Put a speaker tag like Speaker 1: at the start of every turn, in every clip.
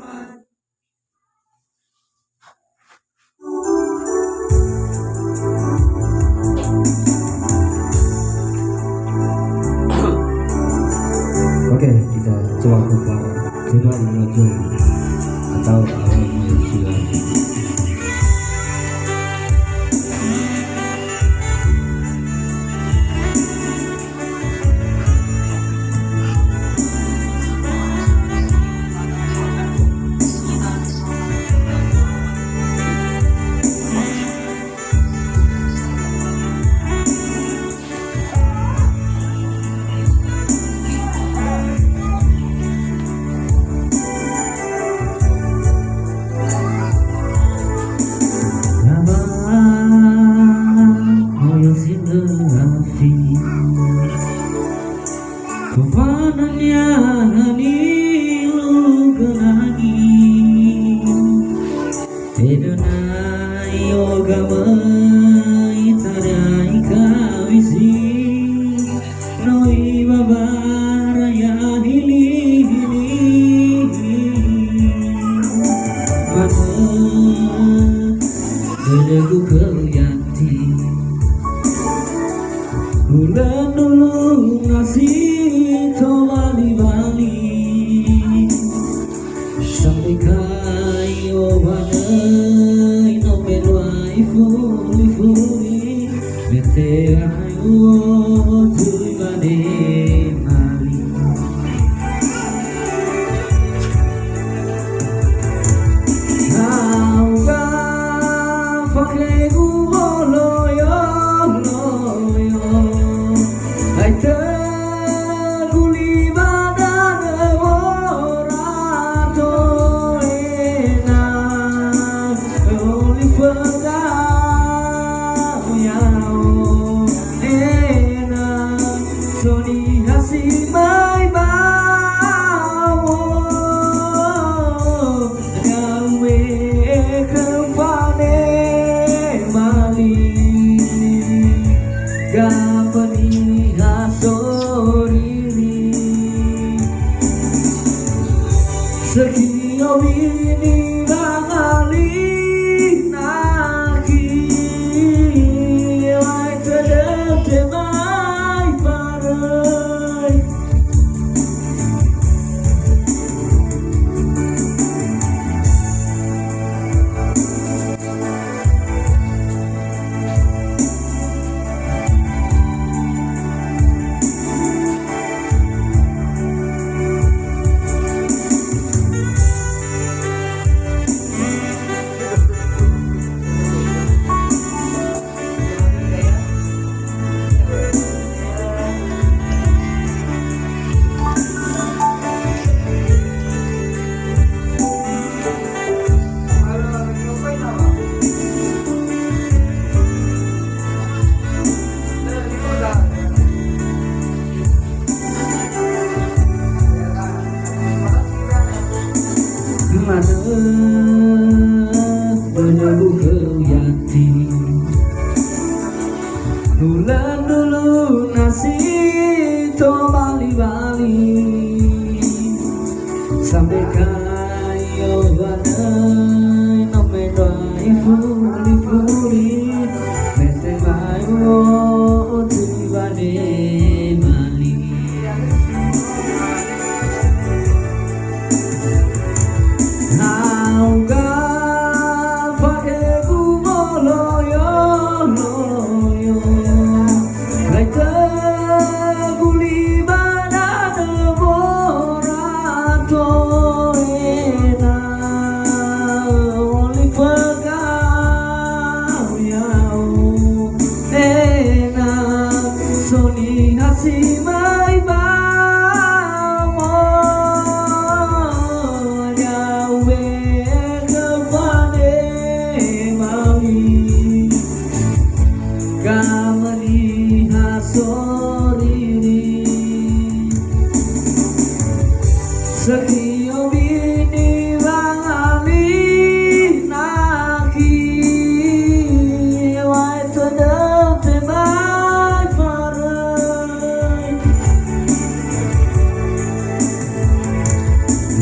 Speaker 1: Oke, kita coba putar coba menuju atau awal manusia. Bulan dulu ngasih tolali-bali sampai kayo banay no meluay fuli-fuli bete ayo tuloy bade mali nauga pakai gubolo yo Sekian ini rangali naki, lai terdekat temai parai. Menunggu kuyati bulan dulu nasi to bali-bali sampai kayo banay no mendoy fuli-fuli bete bayo tuloy bade mali Sekian ini rangali naki, wai terdekat temai parai.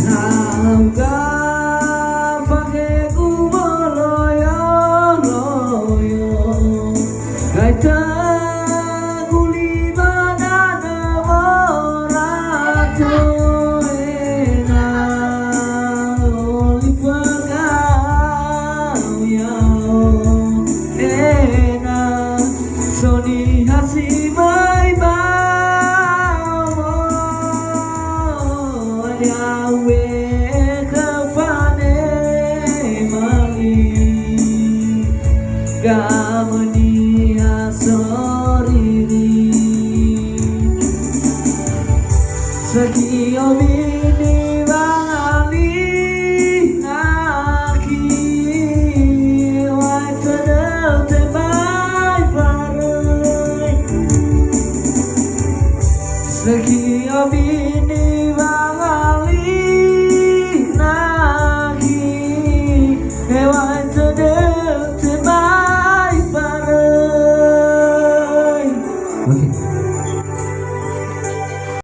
Speaker 1: Nauga
Speaker 2: yawe kepane mali gamani asoriri Sakio bini bangali naki Wai tadel tebai parai Sakio bini bangali naki Wai tadel tebai parai.
Speaker 1: Oke.